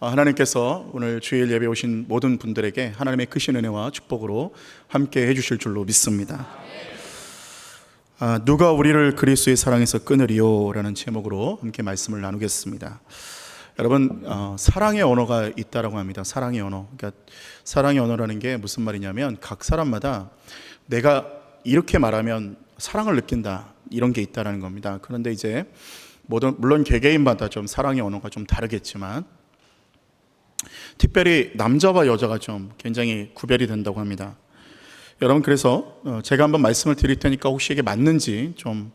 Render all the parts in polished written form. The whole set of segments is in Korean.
하나님께서 오늘 주일 예배 오신 모든 분들에게 하나님의 크신 은혜와 축복으로 함께 해주실 줄로 믿습니다. 누가 우리를 그리스도의 사랑에서 끊으리요? 라는 제목으로 함께 말씀을 나누겠습니다. 여러분, 사랑의 언어가 있다라고 합니다. 사랑의 언어. 그러니까 사랑의 언어라는 게 무슨 말이냐면 각 사람마다 내가 이렇게 말하면 사랑을 느낀다, 이런 게 있다라는 겁니다. 그런데 이제 물론 개개인마다 좀 사랑의 언어가 좀 다르겠지만 특별히 남자와 여자가 좀 굉장히 구별이 된다고 합니다. 여러분, 그래서 제가 한번 말씀을 드릴 테니까 혹시 이게 맞는지 좀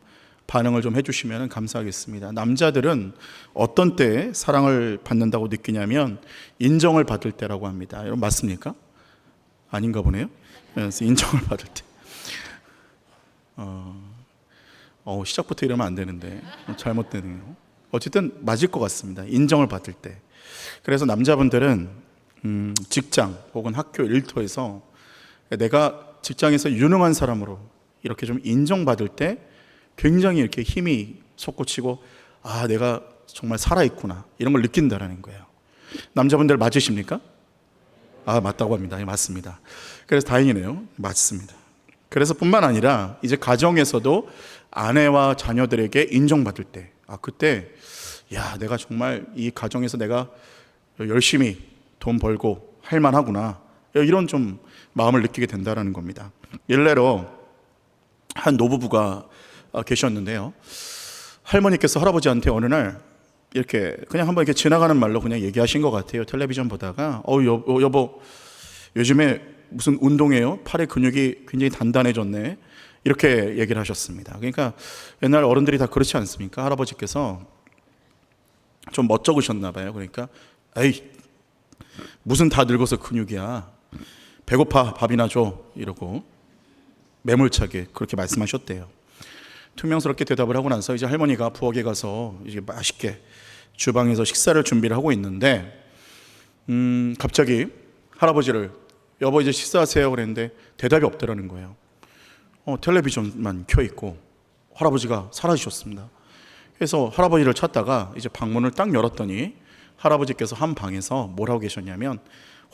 반응을 좀 해주시면 감사하겠습니다. 남자들은 어떤 때에 사랑을 받는다고 느끼냐면 인정을 받을 때라고 합니다. 여러분, 맞습니까? 아닌가 보네요. 그래서 인정을 받을 때. 시작부터 이러면 안 되는데 잘못되네요. 어쨌든 맞을 것 같습니다. 인정을 받을 때. 그래서 남자분들은 직장 혹은 학교 일터에서 내가 직장에서 유능한 사람으로 이렇게 좀 인정받을 때 굉장히 이렇게 힘이 솟구치고 내가 정말 살아있구나, 이런 걸 느낀다라는 거예요. 남자분들 맞으십니까? 맞다고 합니다. 맞습니다. 그래서 다행이네요. 맞습니다. 그래서 뿐만 아니라 이제 가정에서도 아내와 자녀들에게 인정받을 때 그때 내가 정말 이 가정에서 내가 열심히 돈 벌고 할 만하구나, 이런 좀 마음을 느끼게 된다는 겁니다. 일례로 한 노부부가 계셨는데요, 할머니께서 할아버지한테 어느 날 이렇게 그냥 한번 이렇게 지나가는 말로 그냥 얘기하신 것 같아요. 텔레비전 보다가 여보 요즘에 무슨 운동해요? 팔의 근육이 굉장히 단단해졌네, 이렇게 얘기를 하셨습니다. 그러니까 옛날 어른들이 다 그렇지 않습니까? 할아버지께서 좀 멋쩍으셨나 봐요. 그러니까 무슨 다 늙어서 근육이야, 배고파 밥이나 줘, 이러고 매몰차게 그렇게 말씀하셨대요. 퉁명스럽게 대답을 하고 나서 이제 할머니가 부엌에 가서 이제 맛있게 주방에서 식사를 준비를 하고 있는데 갑자기 할아버지를 여보 이제 식사하세요 그랬는데 대답이 없더라는 거예요. 텔레비전만 켜있고 할아버지가 사라지셨습니다. 그래서 할아버지를 찾다가 이제 방문을 딱 열었더니 할아버지께서 한 방에서 뭘 하고 계셨냐면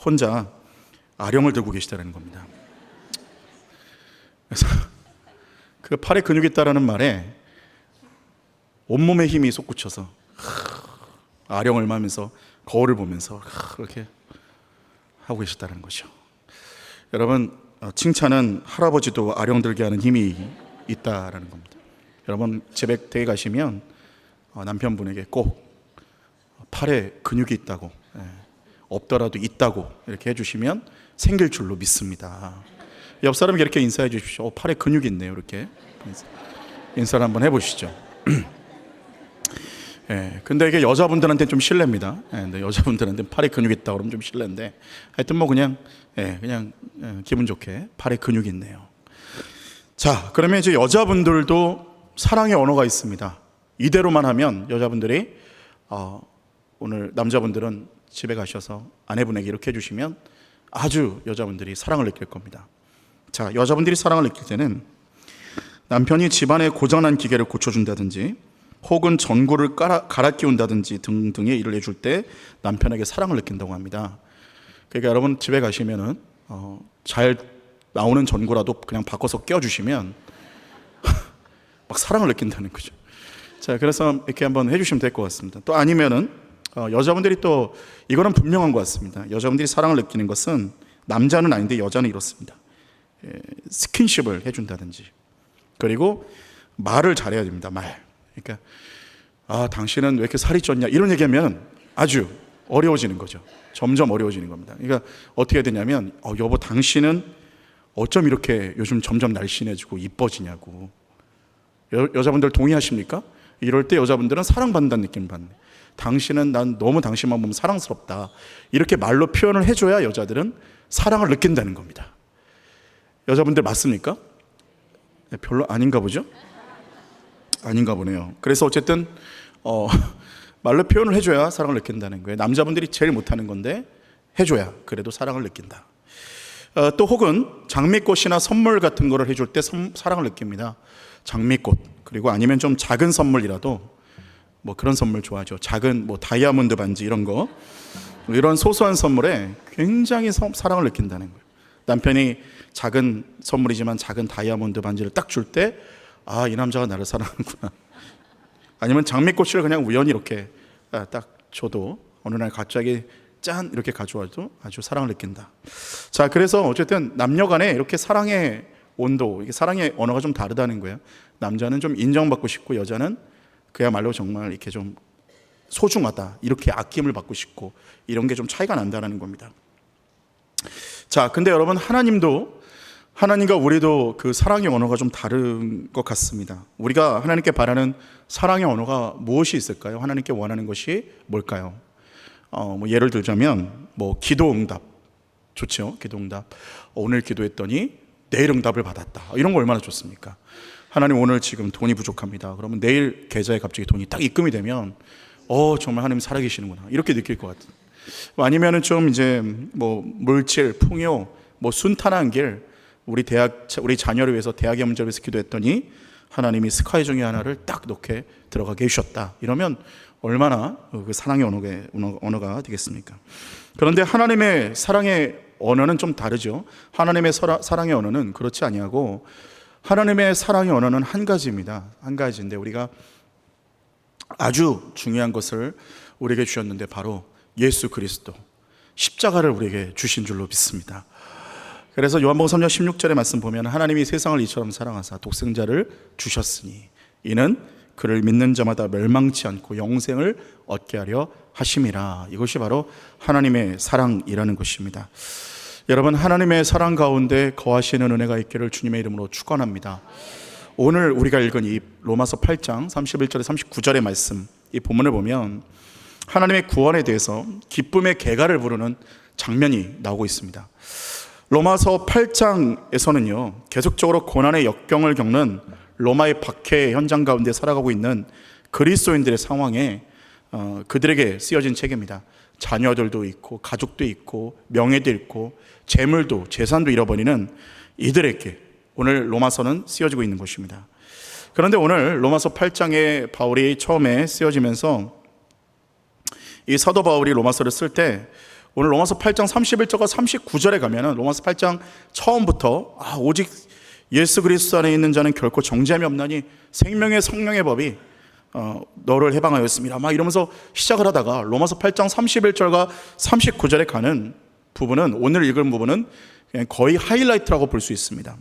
혼자 아령을 들고 계시다는 겁니다. 그래서 그 팔에 근육이 있다라는 말에 온몸에 힘이 솟구쳐서 아령을 마면서 거울을 보면서 그렇게 하고 계셨다는 거죠. 여러분, 칭찬은 할아버지도 아령 들게 하는 힘이 있다라는 겁니다. 여러분, 제백대에 가시면 남편분에게 꼭 팔에 근육이 있다고, 없더라도 있다고 이렇게 해주시면 생길 줄로 믿습니다. 옆 사람에게 이렇게 인사해 주십시오. 팔에 근육이 있네요. 이렇게 인사를 한번 해보시죠. 근데 이게 여자분들한테는 좀 실례입니다. 근데 여자분들한테는 팔에 근육이 있다 그러면 좀 실례인데 하여튼 그냥 기분 좋게 팔에 근육이 있네요. 자, 그러면 이제 여자분들도 사랑의 언어가 있습니다. 이대로만 하면 여자분들이 오늘 남자분들은 집에 가셔서 아내분에게 이렇게 해주시면 아주 여자분들이 사랑을 느낄 겁니다. 자, 여자분들이 사랑을 느낄 때는 남편이 집안의 고장난 기계를 고쳐준다든지 혹은 전구를 갈아 끼운다든지 등등의 일을 해줄 때 남편에게 사랑을 느낀다고 합니다. 그러니까 여러분 집에 가시면은 잘 나오는 전구라도 그냥 바꿔서 끼워주시면 막 사랑을 느낀다는 거죠. 자, 그래서 이렇게 한번 해주시면 될 것 같습니다. 또 아니면은 여자분들이 또 이거는 분명한 것 같습니다. 여자분들이 사랑을 느끼는 것은 남자는 아닌데 여자는 이렇습니다. 스킨십을 해준다든지, 그리고 말을 잘해야 됩니다. 그러니까 당신은 왜 이렇게 살이 쪘냐, 이런 얘기하면 아주 어려워지는 거죠. 점점 어려워지는 겁니다. 그러니까 어떻게 해야 되냐면 여보 당신은 어쩜 이렇게 요즘 점점 날씬해지고 이뻐지냐고. 여자분들 동의하십니까? 이럴 때 여자분들은 사랑받는다는 느낌을 받네. 당신은 난 너무 당신만 보면 사랑스럽다, 이렇게 말로 표현을 해줘야 여자들은 사랑을 느낀다는 겁니다. 여자분들 맞습니까? 별로 아닌가 보죠? 아닌가 보네요. 그래서 어쨌든 말로 표현을 해줘야 사랑을 느낀다는 거예요. 남자분들이 제일 못하는 건데 해줘야 그래도 사랑을 느낀다. 또 혹은 장미꽃이나 선물 같은 거를 해줄 때 사랑을 느낍니다. 장미꽃, 그리고 아니면 좀 작은 선물이라도 그런 선물 좋아하죠. 작은 다이아몬드 반지 이런 거 이런 소소한 선물에 굉장히 사랑을 느낀다는 거예요. 남편이 작은 선물이지만 작은 다이아몬드 반지를 딱 줄 때, 아, 이 남자가 나를 사랑하는구나. 아니면 장미꽃을 그냥 우연히 이렇게 딱 줘도 어느 날 갑자기 짠 이렇게 가져와도 아주 사랑을 느낀다. 자, 그래서 어쨌든 남녀 간에 이렇게 사랑의 온도, 이게 사랑의 언어가 좀 다르다는 거예요. 남자는 좀 인정받고 싶고 여자는 그야말로 정말 이렇게 좀 소중하다, 이렇게 아낌을 받고 싶고, 이런 게 좀 차이가 난다는 겁니다. 자, 근데 여러분, 하나님과 우리도 그 사랑의 언어가 좀 다른 것 같습니다. 우리가 하나님께 바라는 사랑의 언어가 무엇이 있을까요? 하나님께 원하는 것이 뭘까요? 예를 들자면 기도 응답 좋죠. 기도 응답. 오늘 기도했더니 내일 응답을 받았다. 이런 거 얼마나 좋습니까? 하나님, 오늘 지금 돈이 부족합니다. 그러면 내일 계좌에 갑자기 돈이 딱 입금이 되면 정말 하나님 살아계시는구나, 이렇게 느낄 것 같은. 아니면은 좀 이제 물질, 풍요, 순탄한 길, 우리 자녀를 위해서 대학의 문제를 위해서 기도했더니 하나님이 스카이 중에 하나를 딱 놓게 들어가게 해주셨다. 이러면 얼마나 그 사랑의 언어가 되겠습니까? 그런데 하나님의 사랑의 언어는 좀 다르죠. 하나님의 사랑의 언어는 그렇지 아니하고, 하나님의 사랑의 언어는 한 가지입니다. 한 가지인데 우리가 아주 중요한 것을 우리에게 주셨는데, 바로 예수 그리스도 십자가를 우리에게 주신 줄로 믿습니다. 그래서 요한복음 3장 16절의 말씀 보면, 하나님이 세상을 이처럼 사랑하사 독생자를 주셨으니 이는 그를 믿는 자마다 멸망치 않고 영생을 얻게 하려 하심이라. 이것이 바로 하나님의 사랑이라는 것입니다. 여러분, 하나님의 사랑 가운데 거하시는 은혜가 있기를 주님의 이름으로 축원합니다. 오늘 우리가 읽은 이 로마서 8장 31절에 39절의 말씀, 이 본문을 보면 하나님의 구원에 대해서 기쁨의 개가를 부르는 장면이 나오고 있습니다. 로마서 8장에서는요, 계속적으로 고난의 역경을 겪는 로마의 박해 현장 가운데 살아가고 있는 그리스도인들의 상황에 그들에게 쓰여진 책입니다. 자녀들도 있고 가족도 있고 명예도 있고 재물도 재산도 잃어버리는 이들에게 오늘 로마서는 쓰여지고 있는 것입니다. 그런데 오늘 로마서 8장에 바울이 처음에 쓰여지면서 이 사도 바울이 로마서를 쓸 때, 오늘 로마서 8장 31절과 39절에 가면은 로마서 8장 처음부터 오직 예수 그리스도 안에 있는 자는 결코 정죄함이 없나니 생명의 성령의 법이 너를 해방하였습니다, 막 이러면서 시작을 하다가 로마서 8장 31절과 39절에 가는 부분은, 오늘 읽은 부분은 그냥 거의 하이라이트라고 볼 수 있습니다.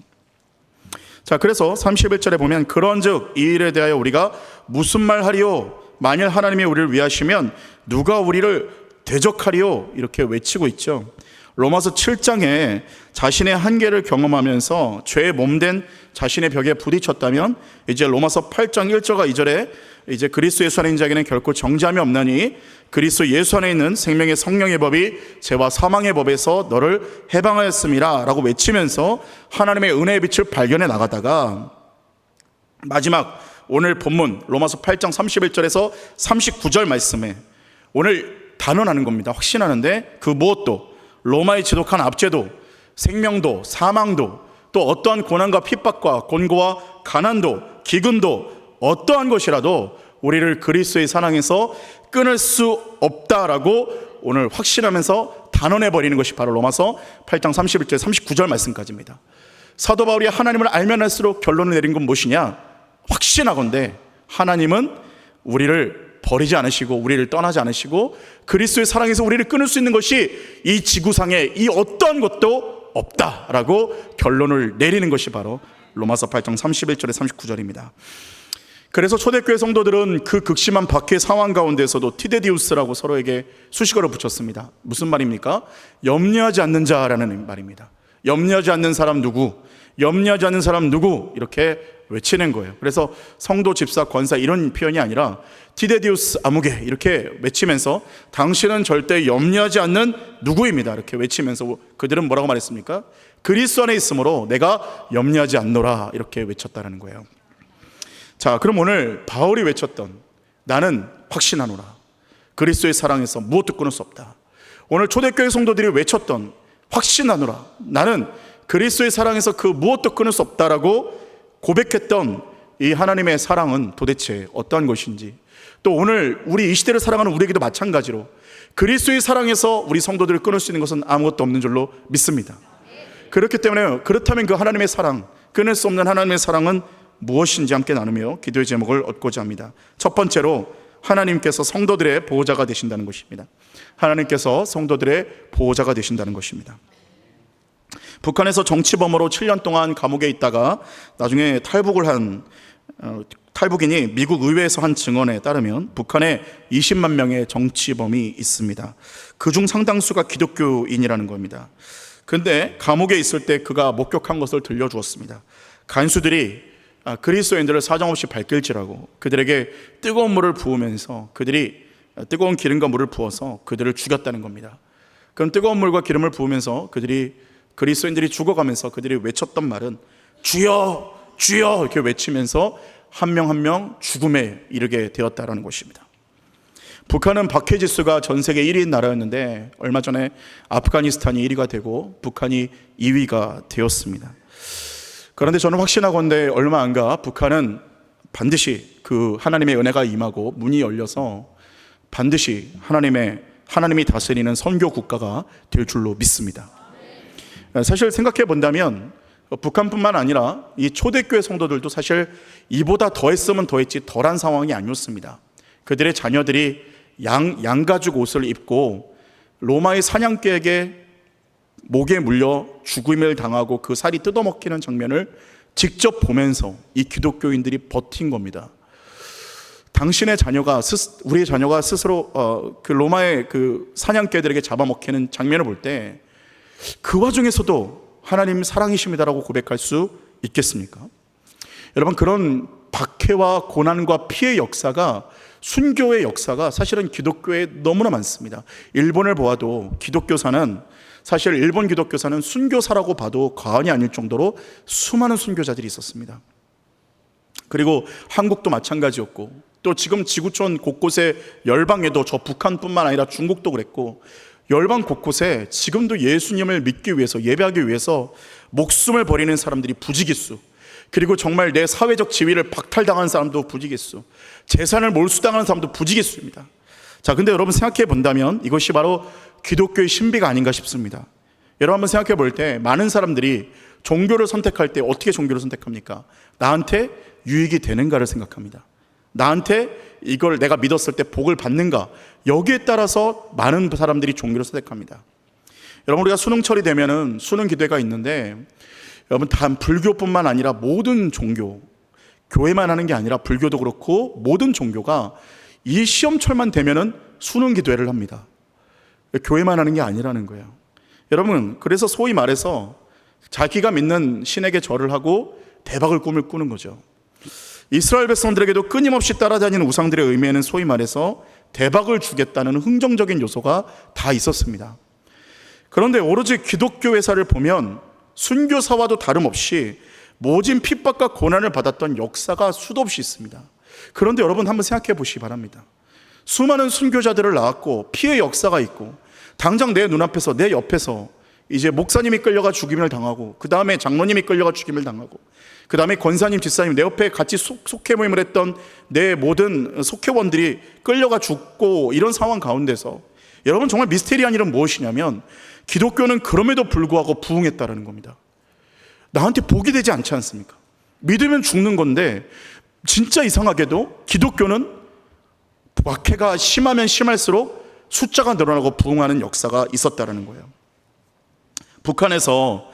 자, 그래서 31절에 보면, 그런즉 이 일에 대하여 우리가 무슨 말 하리요? 만일 하나님이 우리를 위하시면 누가 우리를 대적하리요? 이렇게 외치고 있죠. 로마서 7장에 자신의 한계를 경험하면서 죄에 몸된 자신의 벽에 부딪혔다면, 이제 로마서 8장 1절과 2절에 이제 그리스도 예수 안에 있는 자에게는 결코 정죄함이 없나니 그리스도 예수 안에 있는 생명의 성령의 법이 죄와 사망의 법에서 너를 해방하였음이라 라고 외치면서 하나님의 은혜의 빛을 발견해 나가다가, 마지막 오늘 본문 로마서 8장 31절에서 39절 말씀에 오늘 단언하는 겁니다. 확신하는데, 그 무엇도, 로마의 지독한 압제도, 생명도, 사망도, 또 어떠한 고난과 핍박과 곤고와 가난도, 기근도, 어떠한 것이라도 우리를 그리스도의 사랑에서 끊을 수 없다라고 오늘 확신하면서 단언해버리는 것이 바로 로마서 8장 31절 39절 말씀까지입니다. 사도 바울이 하나님을 알면 알수록 결론을 내린 건 무엇이냐? 확신하건대 하나님은 우리를 버리지 않으시고 우리를 떠나지 않으시고 그리스도의 사랑에서 우리를 끊을 수 있는 것이 이 지구상에 이 어떠한 것도 없다라고 결론을 내리는 것이 바로 로마서 8장 31절에 39절입니다. 그래서 초대교회 성도들은 그 극심한 박해 상황 가운데서도 티데디우스라고 서로에게 수식어를 붙였습니다. 무슨 말입니까? 염려하지 않는 자라는 말입니다. 염려하지 않는 사람 누구? 염려하지 않는 사람 누구? 이렇게 외치는 거예요. 그래서 성도, 집사, 권사 이런 표현이 아니라 티데디우스 아무개 이렇게 외치면서 당신은 절대 염려하지 않는 누구입니다, 이렇게 외치면서 그들은 뭐라고 말했습니까? 그리스도 안에 있으므로 내가 염려하지 않노라, 이렇게 외쳤다는 거예요. 자, 그럼 오늘 바울이 외쳤던 나는 확신하노라, 그리스도의 사랑에서 무엇도 끊을 수 없다. 오늘 초대교회 성도들이 외쳤던 확신하노라, 나는 그리스도의 사랑에서 그 무엇도 끊을 수 없다라고 고백했던 이 하나님의 사랑은 도대체 어떠한 것인지, 또 오늘 우리 이 시대를 살아가는 우리에게도 마찬가지로 그리스도의 사랑에서 우리 성도들을 끊을 수 있는 것은 아무것도 없는 줄로 믿습니다. 그렇기 때문에 그렇다면 그 하나님의 사랑, 끊을 수 없는 하나님의 사랑은 무엇인지 함께 나누며 기도의 제목을 얻고자 합니다. 첫 번째로 하나님께서 성도들의 보호자가 되신다는 것입니다. 하나님께서 성도들의 보호자가 되신다는 것입니다. 북한에서 정치범으로 7년 동안 감옥에 있다가 나중에 탈북을 한 탈북인이 미국 의회에서 한 증언에 따르면 북한에 20만 명의 정치범이 있습니다. 그중 상당수가 기독교인이라는 겁니다. 그런데 감옥에 있을 때 그가 목격한 것을 들려주었습니다. 간수들이 그리스도인들을 사정없이 발길질하고 그들에게 뜨거운 물을 부으면서 그들이 뜨거운 기름과 물을 부어서 그들을 죽였다는 겁니다. 그럼 뜨거운 물과 기름을 부으면서 그리스도인들이 죽어가면서 그들이 외쳤던 말은 주여 주여 이렇게 외치면서 한 명 한 명 죽음에 이르게 되었다라는 것입니다. 북한은 박해 지수가 전 세계 1위인 나라였는데 얼마 전에 아프가니스탄이 1위가 되고 북한이 2위가 되었습니다. 그런데 저는 확신하건대 얼마 안 가 북한은 반드시 그 하나님의 은혜가 임하고 문이 열려서 반드시 하나님이 다스리는 선교 국가가 될 줄로 믿습니다. 사실 생각해 본다면 북한뿐만 아니라 이 초대교회 성도들도 사실 이보다 더했으면 더했지 덜한 상황이 아니었습니다. 그들의 자녀들이 양가죽 옷을 입고 로마의 사냥개에게 목에 물려 죽임을 당하고 그 살이 뜯어먹히는 장면을 직접 보면서 이 기독교인들이 버틴 겁니다. 우리의 자녀가 스스로 그 로마의 그 사냥개들에게 잡아먹히는 장면을 볼 때 그 와중에서도 하나님 사랑이십니다라고 고백할 수 있겠습니까? 여러분, 그런 박해와 고난과 피해 역사가, 순교의 역사가 사실은 기독교에 너무나 많습니다. 일본을 보아도 사실 일본 기독교사는 순교사라고 봐도 과언이 아닐 정도로 수많은 순교자들이 있었습니다. 그리고 한국도 마찬가지였고, 또 지금 지구촌 곳곳에 열방에도 저 북한뿐만 아니라 중국도 그랬고, 열방 곳곳에 지금도 예수님을 믿기 위해서, 예배하기 위해서 목숨을 버리는 사람들이 부지기수, 그리고 정말 내 사회적 지위를 박탈당한 사람도 부지기수, 재산을 몰수당하는 사람도 부지기수입니다. 자, 근데 여러분 생각해 본다면 이것이 바로 기독교의 신비가 아닌가 싶습니다. 여러분 한번 생각해 볼 때 많은 사람들이 종교를 선택할 때 어떻게 종교를 선택합니까? 나한테 유익이 되는가를 생각합니다. 나한테 이걸 내가 믿었을 때 복을 받는가, 여기에 따라서 많은 사람들이 종교를 선택합니다. 여러분, 우리가 수능철이 되면은 수능 기대가 있는데, 여러분 단 불교뿐만 아니라 모든 종교, 교회만 하는 게 아니라 불교도 그렇고 모든 종교가 이 시험철만 되면은 수능 기도회를 합니다. 교회만 하는 게 아니라는 거예요. 여러분, 그래서 소위 말해서 자기가 믿는 신에게 절을 하고 대박을 꿈을 꾸는 거죠. 이스라엘 백성들에게도 끊임없이 따라다니는 우상들의 의미에는 소위 말해서 대박을 주겠다는 흥정적인 요소가 다 있었습니다. 그런데 오로지 기독교 회사를 보면 순교사와도 다름없이 모진 핍박과 고난을 받았던 역사가 수도 없이 있습니다. 그런데 여러분 한번 생각해 보시기 바랍니다. 수많은 순교자들을 낳았고 피해 역사가 있고, 당장 내 눈앞에서, 내 옆에서 이제 목사님이 끌려가 죽임을 당하고, 그 다음에 장로님이 끌려가 죽임을 당하고, 그 다음에 권사님, 집사님, 내 옆에 같이 속회 모임을 했던 내 모든 속회원들이 끌려가 죽고, 이런 상황 가운데서 여러분 정말 미스테리한 일은 무엇이냐면 기독교는 그럼에도 불구하고 부흥했다라는 겁니다. 나한테 복이 되지 않지 않습니까? 믿으면 죽는 건데, 진짜 이상하게도 기독교는 박해가 심하면 심할수록 숫자가 늘어나고 부흥하는 역사가 있었다라는 거예요. 북한에서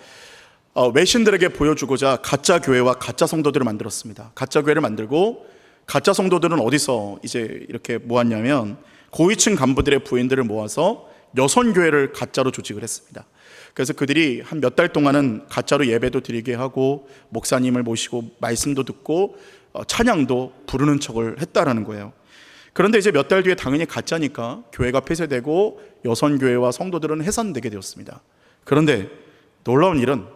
외신들에게 보여주고자 가짜 교회와 가짜 성도들을 만들었습니다. 가짜 교회를 만들고, 가짜 성도들은 어디서 이제 이렇게 모았냐면 고위층 간부들의 부인들을 모아서 여선교회를 가짜로 조직을 했습니다. 그래서 그들이 한 몇 달 동안은 가짜로 예배도 드리게 하고, 목사님을 모시고 말씀도 듣고 찬양도 부르는 척을 했다라는 거예요. 그런데 이제 몇 달 뒤에 당연히 가짜니까 교회가 폐쇄되고 여선교회와 성도들은 해산되게 되었습니다. 그런데 놀라운 일은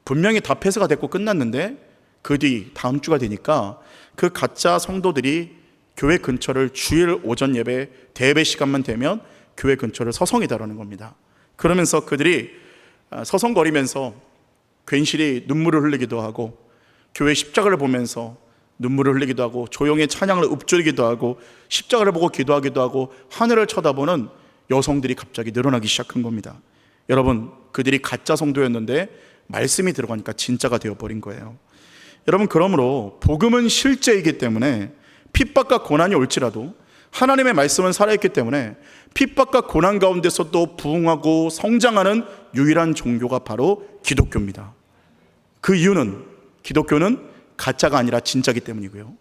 분명히 다 폐쇄가 됐고 끝났는데, 그 뒤 다음 주가 되니까 그 가짜 성도들이 교회 근처를 주일 오전 예배 대예배 시간만 되면 교회 근처를 서성이다라는 겁니다. 그러면서 그들이 서성거리면서 괜시리 눈물을 흘리기도 하고, 교회 십자가를 보면서 눈물을 흘리기도 하고, 조용히 찬양을 읊조리기도 하고, 십자가를 보고 기도하기도 하고, 하늘을 쳐다보는 여성들이 갑자기 늘어나기 시작한 겁니다. 여러분, 그들이 가짜 성도였는데 말씀이 들어가니까 진짜가 되어버린 거예요. 여러분, 그러므로 복음은 실제이기 때문에 핍박과 고난이 올지라도 하나님의 말씀은 살아있기 때문에 핍박과 고난 가운데서도 부흥하고 성장하는 유일한 종교가 바로 기독교입니다. 그 이유는 기독교는 가짜가 아니라 진짜이기 때문이고요.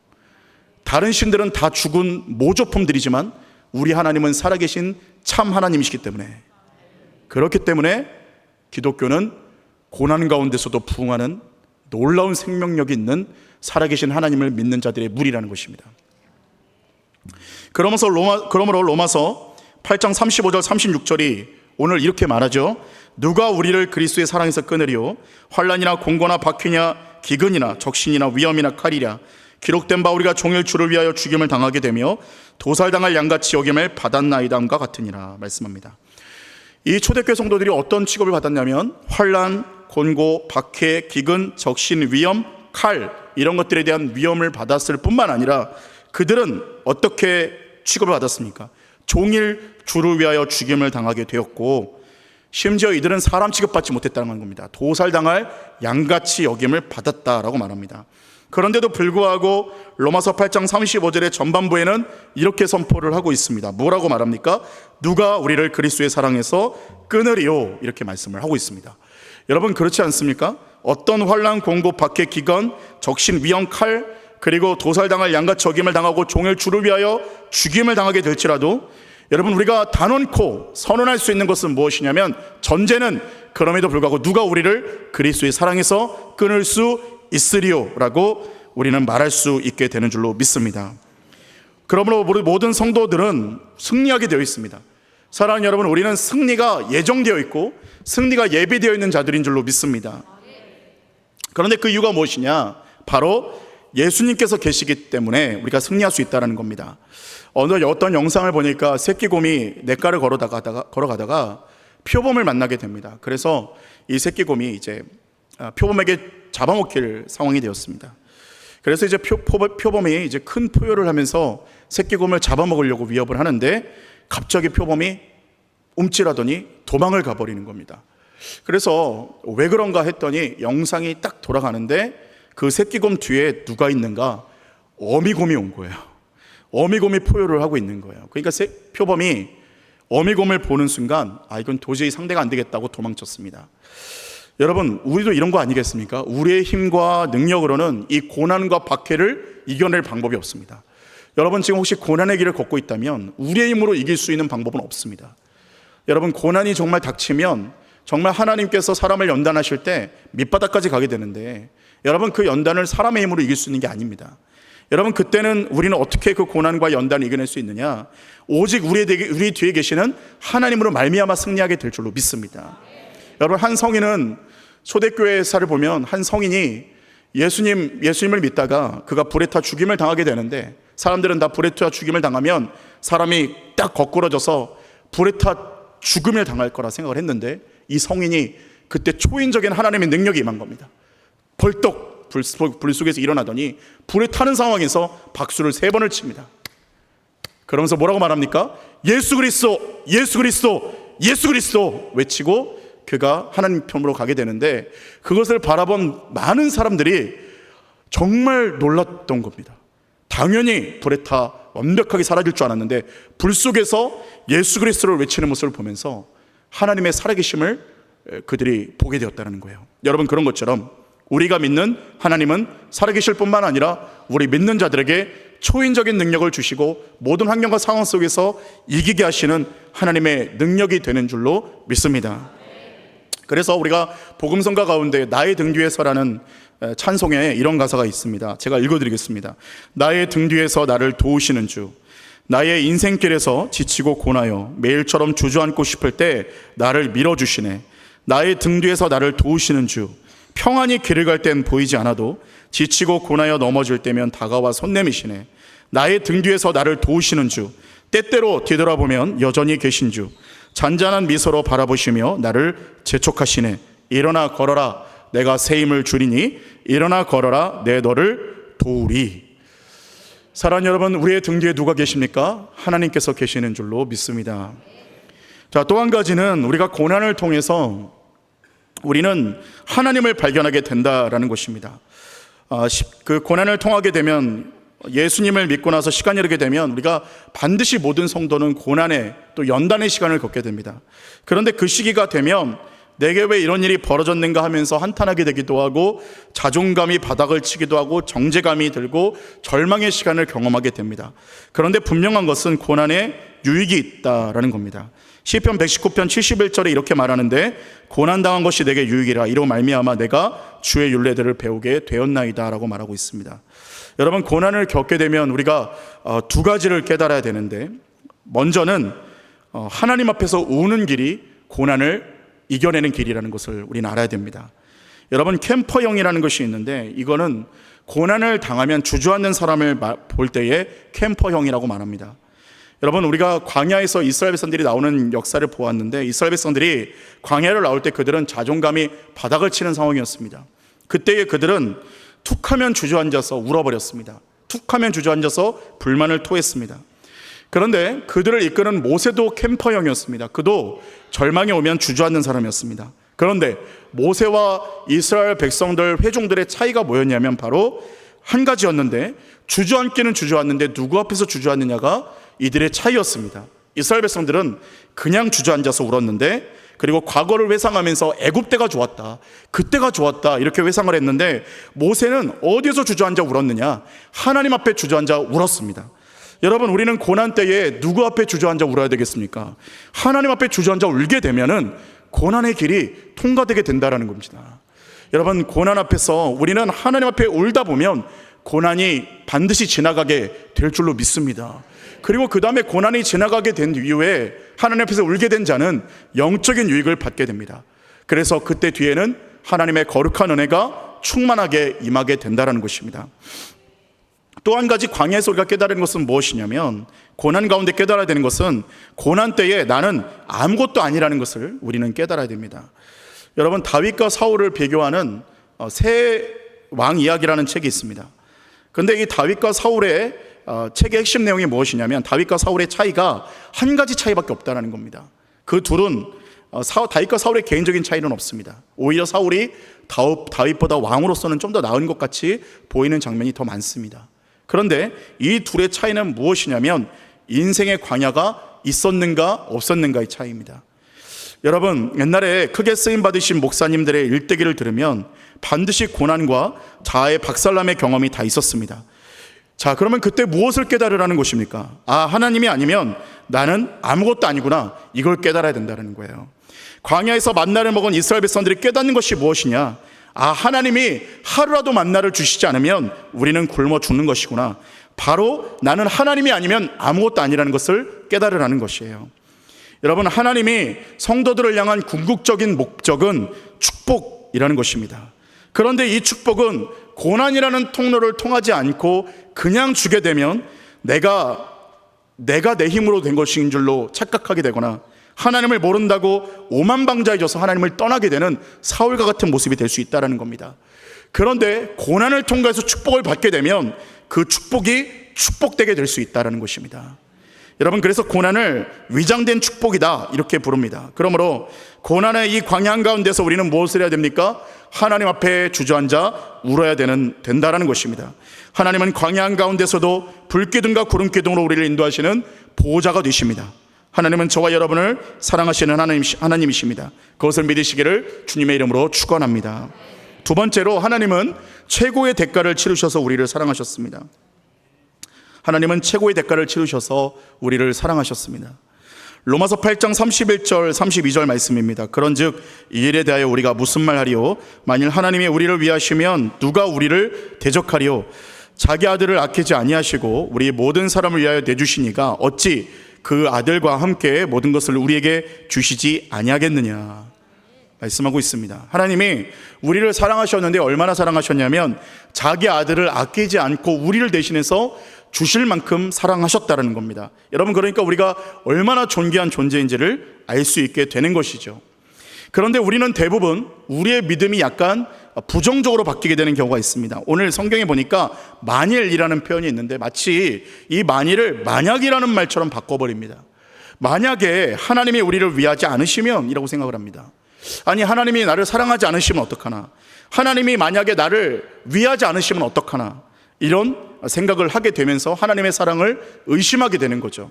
다른 신들은 다 죽은 모조품들이지만 우리 하나님은 살아계신 참 하나님이시기 때문에, 그렇기 때문에 기독교는 고난 가운데서도 부흥하는 놀라운 생명력이 있는 살아계신 하나님을 믿는 자들의 무리라는 것입니다. 그러므로 로마서 8장 35절 36절이 오늘 이렇게 말하죠. 누가 우리를 그리스도의 사랑에서 끊으리요? 환난이나 공고나 박해냐 기근이나 적신이나 위험이나 칼이랴. 기록된 바 우리가 종일 주를 위하여 죽임을 당하게 되며 도살당할 양같이 여김을 받았나이다함과 같으니라 말씀합니다. 이 초대교회 성도들이 어떤 취급을 받았냐면 환난, 곤고, 박해, 기근, 적신, 위험, 칼, 이런 것들에 대한 위험을 받았을 뿐만 아니라 그들은 어떻게 취급을 받았습니까? 종일 주를 위하여 죽임을 당하게 되었고, 심지어 이들은 사람 취급받지 못했다는 겁니다. 도살당할 양같이 여김을 받았다라고 말합니다. 그런데도 불구하고 로마서 8장 35절의 전반부에는 이렇게 선포를 하고 있습니다. 뭐라고 말합니까? 누가 우리를 그리스도의 사랑에서 끊으리요? 이렇게 말씀을 하고 있습니다. 여러분, 그렇지 않습니까? 어떤 환난, 공고, 박해, 기근, 적신, 위험, 칼, 그리고 도살당할 양같이 여김을 당하고 종일 주를 위하여 죽임을 당하게 될지라도 여러분, 우리가 단언코 선언할 수 있는 것은 무엇이냐면, 전제는 그럼에도 불구하고 누가 우리를 그리스도의 사랑에서 끊을 수 있으리요 라고 우리는 말할 수 있게 되는 줄로 믿습니다. 그러므로 모든 성도들은 승리하게 되어 있습니다. 사랑하는 여러분, 우리는 승리가 예정되어 있고 승리가 예비되어 있는 자들인 줄로 믿습니다. 그런데 그 이유가 무엇이냐? 바로 예수님께서 계시기 때문에 우리가 승리할 수 있다는 겁니다. 어떤 영상을 보니까 새끼곰이 냇가를 걸어가다가 표범을 만나게 됩니다. 그래서 이 새끼곰이 이제 표범에게 잡아먹힐 상황이 되었습니다. 그래서 이제 표범이 이제 큰 포효를 하면서 새끼곰을 잡아먹으려고 위협을 하는데 갑자기 표범이 움찔하더니 도망을 가버리는 겁니다. 그래서 왜 그런가 했더니 영상이 딱 돌아가는데 그 새끼곰 뒤에 누가 있는가? 어미곰이 온 거예요. 어미곰이 포효를 하고 있는 거예요. 그러니까 표범이 어미곰을 보는 순간 이건 도저히 상대가 안 되겠다고 도망쳤습니다. 여러분, 우리도 이런 거 아니겠습니까? 우리의 힘과 능력으로는 이 고난과 박해를 이겨낼 방법이 없습니다. 여러분, 지금 혹시 고난의 길을 걷고 있다면 우리의 힘으로 이길 수 있는 방법은 없습니다. 여러분, 고난이 정말 닥치면 정말 하나님께서 사람을 연단하실 때 밑바닥까지 가게 되는데, 여러분, 그 연단을 사람의 힘으로 이길 수 있는 게 아닙니다. 여러분, 그때는 우리는 어떻게 그 고난과 연단을 이겨낼 수 있느냐? 오직 우리 뒤에 계시는 하나님으로 말미암아 승리하게 될 줄로 믿습니다. 여러분, 한 성인은 초대교회사를 보면 한 성인이 예수님을 믿다가 그가 불에 타 죽임을 당하게 되는데, 사람들은 다 불에 타 죽임을 당하면 사람이 딱 거꾸러져서 불에 타 죽음을 당할 거라 생각을 했는데, 이 성인이 그때 초인적인 하나님의 능력이 임한 겁니다. 벌떡 불 속에서 일어나더니 불에 타는 상황에서 박수를 3번을 칩니다. 그러면서 뭐라고 말합니까? 예수 그리스도, 예수 그리스도, 예수 그리스도 외치고 그가 하나님 편으로 가게 되는데, 그것을 바라본 많은 사람들이 정말 놀랐던 겁니다. 당연히 불에 타 완벽하게 사라질 줄 알았는데 불 속에서 예수 그리스도를 외치는 모습을 보면서 하나님의 살아계심을 그들이 보게 되었다는 거예요. 여러분, 그런 것처럼 우리가 믿는 하나님은 살아계실 뿐만 아니라 우리 믿는 자들에게 초인적인 능력을 주시고 모든 환경과 상황 속에서 이기게 하시는 하나님의 능력이 되는 줄로 믿습니다. 그래서 우리가 복음성가 가운데 나의 등 뒤에 서라는 찬송에 이런 가사가 있습니다. 제가 읽어드리겠습니다. 나의 등 뒤에서 나를 도우시는 주, 나의 인생길에서 지치고 고나여 매일처럼 주저앉고 싶을 때 나를 밀어주시네. 나의 등 뒤에서 나를 도우시는 주, 평안히 길을 갈 땐 보이지 않아도 지치고 고나여 넘어질 때면 다가와 손 내미시네. 나의 등 뒤에서 나를 도우시는 주, 때때로 뒤돌아보면 여전히 계신 주, 잔잔한 미소로 바라보시며 나를 재촉하시네. 일어나 걸어라, 내가 새 힘을 주리니 일어나 걸어라, 내 너를 도우리. 사랑하는 여러분, 우리의 등 뒤에 누가 계십니까? 하나님께서 계시는 줄로 믿습니다. 자, 또 한 가지는 우리가 고난을 통해서 우리는 하나님을 발견하게 된다라는 것입니다. 그 고난을 통하게 되면, 예수님을 믿고 나서 시간이 흐르게 되면 우리가 반드시 모든 성도는 고난의 또 연단의 시간을 겪게 됩니다. 그런데 그 시기가 되면 내게 왜 이런 일이 벌어졌는가 하면서 한탄하게 되기도 하고, 자존감이 바닥을 치기도 하고, 정죄감이 들고 절망의 시간을 경험하게 됩니다. 그런데 분명한 것은 고난에 유익이 있다라는 겁니다. 시편 119편 71절에 이렇게 말하는데, 고난당한 것이 내게 유익이라, 이로 말미암아 내가 주의 율례들을 배우게 되었나이다 라고 말하고 있습니다. 여러분, 고난을 겪게 되면 우리가 두 가지를 깨달아야 되는데, 먼저는 하나님 앞에서 우는 길이 고난을 이겨내는 길이라는 것을 우리는 알아야 됩니다. 여러분, 캠퍼형이라는 것이 있는데, 이거는 고난을 당하면 주저앉는 사람을 볼 때에 캠퍼형이라고 말합니다. 여러분, 우리가 광야에서 이스라엘 백성들이 나오는 역사를 보았는데, 이스라엘 백성들이 광야를 나올 때 그들은 자존감이 바닥을 치는 상황이었습니다. 그때에 그들은 툭하면 주저앉아서 울어버렸습니다. 툭하면 주저앉아서 불만을 토했습니다. 그런데 그들을 이끄는 모세도 캠퍼형이었습니다. 그도 절망이 오면 주저앉는 사람이었습니다. 그런데 모세와 이스라엘 백성들, 회중들의 차이가 뭐였냐면 바로 한 가지였는데, 주저앉기는 주저앉는데 누구 앞에서 주저앉느냐가 이들의 차이였습니다. 이스라엘 백성들은 그냥 주저앉아서 울었는데, 그리고 과거를 회상하면서 애굽때가 좋았다, 그때가 좋았다 이렇게 회상을 했는데, 모세는 어디서 주저앉아 울었느냐? 하나님 앞에 주저앉아 울었습니다. 여러분, 우리는 고난 때에 누구 앞에 주저앉아 울어야 되겠습니까? 하나님 앞에 주저앉아 울게 되면은 고난의 길이 통과되게 된다라는 겁니다. 여러분, 고난 앞에서 우리는 하나님 앞에 울다 보면 고난이 반드시 지나가게 될 줄로 믿습니다. 그리고 그 다음에 고난이 지나가게 된 이후에 하나님 앞에서 울게 된 자는 영적인 유익을 받게 됩니다. 그래서 그때 뒤에는 하나님의 거룩한 은혜가 충만하게 임하게 된다는 것입니다. 또 한 가지 광야에서 우리가 깨달은 것은 무엇이냐면, 고난 가운데 깨달아야 되는 것은 고난 때에 나는 아무것도 아니라는 것을 우리는 깨달아야 됩니다. 여러분, 다윗과 사울을 비교하는 새 왕 이야기라는 책이 있습니다. 그런데 이 다윗과 사울의 책의 핵심 내용이 무엇이냐면, 다윗과 사울의 차이가 한 가지 차이밖에 없다는 겁니다. 그 둘은 다윗과 사울의 개인적인 차이는 없습니다. 오히려 사울이 다윗보다 왕으로서는 좀 더 나은 것 같이 보이는 장면이 더 많습니다. 그런데 이 둘의 차이는 무엇이냐면, 인생의 광야가 있었는가 없었는가의 차이입니다. 여러분, 옛날에 크게 쓰임받으신 목사님들의 일대기를 들으면 반드시 고난과 자아의 박살남의 경험이 다 있었습니다. 자, 그러면 그때 무엇을 깨달으라는 것입니까? 하나님이 아니면 나는 아무것도 아니구나, 이걸 깨달아야 된다는 거예요. 광야에서 만나를 먹은 이스라엘 백성들이 깨닫는 것이 무엇이냐? 하나님이 하루라도 만나를 주시지 않으면 우리는 굶어 죽는 것이구나. 바로 나는 하나님이 아니면 아무것도 아니라는 것을 깨달으라는 것이에요. 여러분, 하나님이 성도들을 향한 궁극적인 목적은 축복이라는 것입니다. 그런데 이 축복은 고난이라는 통로를 통하지 않고 그냥 주게 되면 내가 내 힘으로 된 것인 줄로 착각하게 되거나, 하나님을 모른다고 오만방자해져서 하나님을 떠나게 되는 사울과 같은 모습이 될 수 있다는 겁니다. 그런데 고난을 통과해서 축복을 받게 되면 그 축복이 축복되게 될 수 있다는 것입니다. 여러분, 그래서 고난을 위장된 축복이다 이렇게 부릅니다. 그러므로 고난의 이 광야 가운데서 우리는 무엇을 해야 됩니까? 하나님 앞에 주저앉아 울어야 된다라는 것입니다. 하나님은 광야 가운데서도 불기둥과 구름기둥으로 우리를 인도하시는 보호자가 되십니다. 하나님은 저와 여러분을 사랑하시는 하나님이십니다. 그것을 믿으시기를 주님의 이름으로 축원합니다. 두 번째로, 하나님은 최고의 대가를 치르셔서 우리를 사랑하셨습니다. 하나님은 최고의 대가를 치르셔서 우리를 사랑하셨습니다. 로마서 8장 31절 32절 말씀입니다. 그런즉 이 일에 대하여 우리가 무슨 말하리요? 만일 하나님이 우리를 위하시면 누가 우리를 대적하리요? 자기 아들을 아끼지 아니하시고 우리 모든 사람을 위하여 내주시니가 어찌 그 아들과 함께 모든 것을 우리에게 주시지 아니하겠느냐 말씀하고 있습니다. 하나님이 우리를 사랑하셨는데 얼마나 사랑하셨냐면, 자기 아들을 아끼지 않고 우리를 대신해서 주실 만큼 사랑하셨다는 겁니다. 여러분, 그러니까 우리가 얼마나 존귀한 존재인지를 알 수 있게 되는 것이죠. 그런데 우리는 대부분 우리의 믿음이 약간 부정적으로 바뀌게 되는 경우가 있습니다. 오늘 성경에 보니까 만일이라는 표현이 있는데, 마치 이 만일을 만약이라는 말처럼 바꿔버립니다. 만약에 하나님이 우리를 위하지 않으시면 이라고 생각을 합니다. 아니, 하나님이 나를 사랑하지 않으시면 어떡하나, 하나님이 만약에 나를 위하지 않으시면 어떡하나, 이런 생각을 하게 되면서 하나님의 사랑을 의심하게 되는 거죠.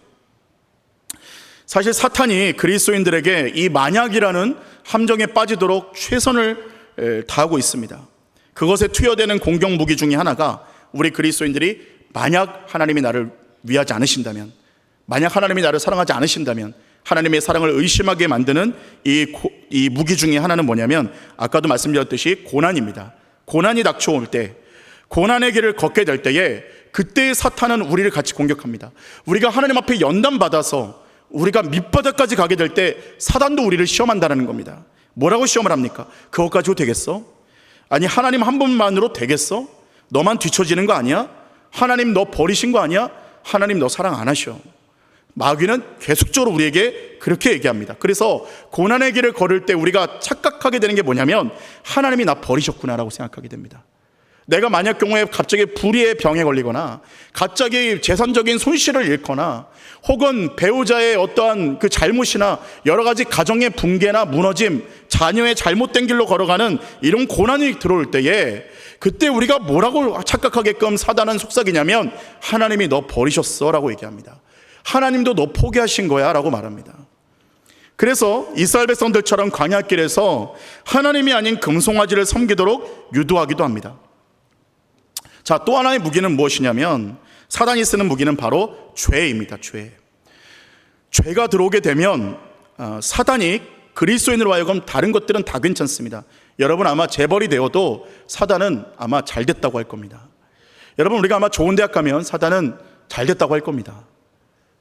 사실 사탄이 그리스도인들에게 이 만약이라는 함정에 빠지도록 최선을 다하고 있습니다. 그것에 투여되는 공격 무기 중에 하나가 우리 그리스도인들이 만약 하나님이 나를 위하지 않으신다면, 만약 하나님이 나를 사랑하지 않으신다면, 하나님의 사랑을 의심하게 만드는 이 무기 중에 하나는 뭐냐면, 아까도 말씀드렸듯이 고난입니다. 고난이 닥쳐올 때, 고난의 길을 걷게 될 때에 그때의 사탄은 우리를 같이 공격합니다. 우리가 하나님 앞에 연단받아서 우리가 밑바닥까지 가게 될 때 사단도 우리를 시험한다는 겁니다. 뭐라고 시험을 합니까? 그것 가지고 되겠어? 아니, 하나님 한 분만으로 되겠어? 너만 뒤처지는 거 아니야? 하나님 너 버리신 거 아니야? 하나님 너 사랑 안 하셔. 마귀는 계속적으로 우리에게 그렇게 얘기합니다. 그래서 고난의 길을 걸을 때 우리가 착각하게 되는 게 뭐냐면, 하나님이 나 버리셨구나라고 생각하게 됩니다. 내가 만약 경우에 갑자기 불의의 병에 걸리거나 갑자기 재산적인 손실을 잃거나 혹은 배우자의 어떠한 그 잘못이나 여러 가지 가정의 붕괴나 무너짐, 자녀의 잘못된 길로 걸어가는 이런 고난이 들어올 때에 그때 우리가 뭐라고 착각하게끔 사단은 속삭이냐면, 하나님이 너 버리셨어 라고 얘기합니다. 하나님도 너 포기하신 거야 라고 말합니다. 그래서 이스라엘 백성들처럼 광야길에서 하나님이 아닌 금송아지를 섬기도록 유도하기도 합니다. 자, 또 하나의 무기는 무엇이냐면, 사단이 쓰는 무기는 바로 죄입니다. 죄가 들어오게 되면 사단이 그리스도인으로 하여금 다른 것들은 다 괜찮습니다. 여러분 아마 재벌이 되어도 사단은 아마 잘 됐다고 할 겁니다. 여러분, 우리가 아마 좋은 대학 가면 사단은 잘 됐다고 할 겁니다.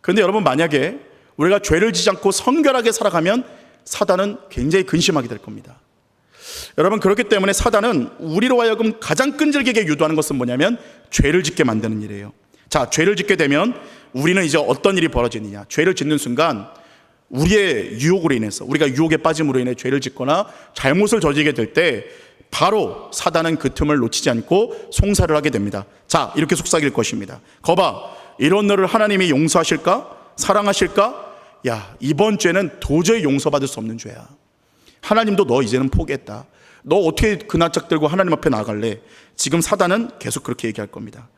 그런데 여러분, 만약에 우리가 죄를 지지 않고 성결하게 살아가면 사단은 굉장히 근심하게 될 겁니다. 여러분, 그렇기 때문에 사단은 우리로 하여금 가장 끈질기게 유도하는 것은 뭐냐면 죄를 짓게 만드는 일이에요. 자, 죄를 짓게 되면 우리는 이제 어떤 일이 벌어지느냐, 죄를 짓는 순간 우리의 유혹으로 인해서, 우리가 유혹에 빠짐으로 인해 죄를 짓거나 잘못을 저지르게 될 때 바로 사단은 그 틈을 놓치지 않고 송사를 하게 됩니다. 자, 이렇게 속삭일 것입니다. 거봐, 이런 너를 하나님이 용서하실까? 사랑하실까? 야, 이번 죄는 도저히 용서받을 수 없는 죄야. 하나님도 너 이제는 포기했다. 너 어떻게 그 낯짝 들고 하나님 앞에 나갈래? 지금 사단은 계속 그렇게 얘기할 겁니다.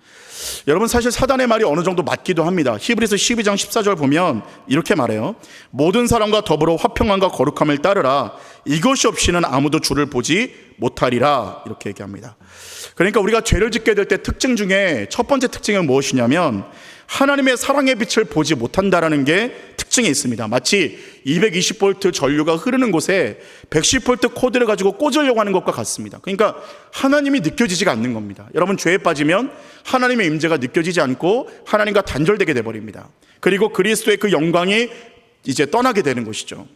여러분, 사실 사단의 말이 어느 정도 맞기도 합니다. 히브리서 12장 14절 보면 이렇게 말해요. 모든 사람과 더불어 화평함과 거룩함을 따르라. 이것이 없이는 아무도 주를 보지 못하리라. 이렇게 얘기합니다. 그러니까 우리가 죄를 짓게 될 때 특징 중에 첫 번째 특징은 무엇이냐면, 하나님의 사랑의 빛을 보지 못한다라는 게 특징이 있습니다. 마치 220V 전류가 흐르는 곳에 110V 코드를 가지고 꽂으려고 하는 것과 같습니다. 그러니까 하나님이 느껴지지가 않는 겁니다. 여러분, 죄에 빠지면 하나님의 임재가 느껴지지 않고 하나님과 단절되게 돼버립니다. 그리고 그리스도의 그 영광이 이제 떠나게 되는 것이죠.